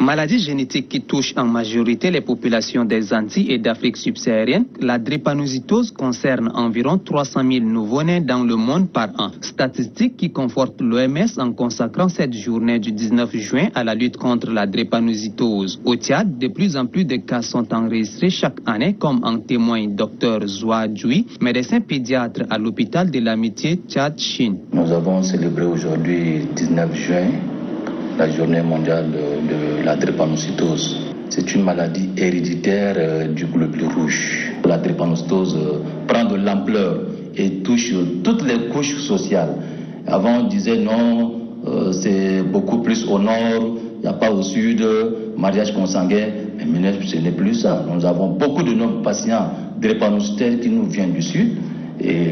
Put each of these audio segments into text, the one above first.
Maladie génétique qui touche en majorité les populations des Antilles et d'Afrique subsaharienne, la drépanocytose concerne environ 300 000 nouveau-nés dans le monde par an. Statistique qui conforte l'OMS en consacrant cette journée du 19 juin à la lutte contre la drépanocytose. Au Tchad, de plus en plus de cas sont enregistrés chaque année, comme en témoigne Dr Zoua Djoui, médecin pédiatre à l'hôpital de l'Amitié Tchad-Chine. Nous avons célébré aujourd'hui, 19 juin, la journée mondiale de la drépanocytose. C'est une maladie héréditaire du globule rouge. La drépanocytose prend de l'ampleur et touche toutes les couches sociales. Avant, on disait non, c'est beaucoup plus au nord, il n'y a pas au sud, mariage consanguin. Mais maintenant, ce n'est plus ça. Nous avons beaucoup de nos patients drépanocytaires qui nous viennent du sud. Et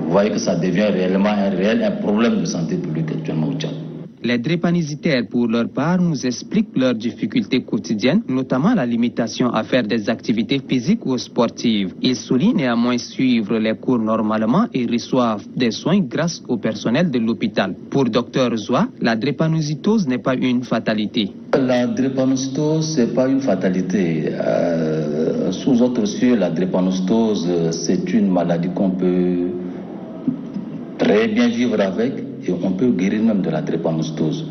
vous voyez que ça devient réellement un problème de santé publique actuellement au Tchad. Les drépanocytaires, pour leur part, nous expliquent leurs difficultés quotidiennes, notamment la limitation à faire des activités physiques ou sportives. Ils soulignent néanmoins suivre les cours normalement et reçoivent des soins grâce au personnel de l'hôpital. Pour Dr Zoua, la drépanocytose n'est pas une fatalité. La drépanocytose, ce n'est pas une fatalité. Sous autres cieux, la drépanocytose, c'est une maladie qu'on peut très bien vivre avec. Et on peut guérir même de la drépanocytose.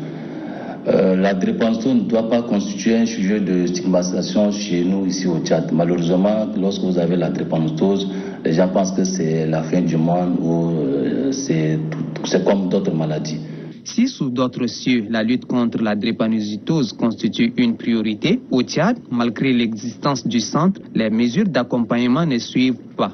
La drépanocytose ne doit pas constituer un sujet de stigmatisation chez nous ici au Tchad. Malheureusement, lorsque vous avez la drépanocytose, les gens pensent que c'est la fin du monde ou c'est comme d'autres maladies. Si sous d'autres cieux, la lutte contre la drépanocytose constitue une priorité, au Tchad, malgré l'existence du centre, les mesures d'accompagnement ne suivent pas.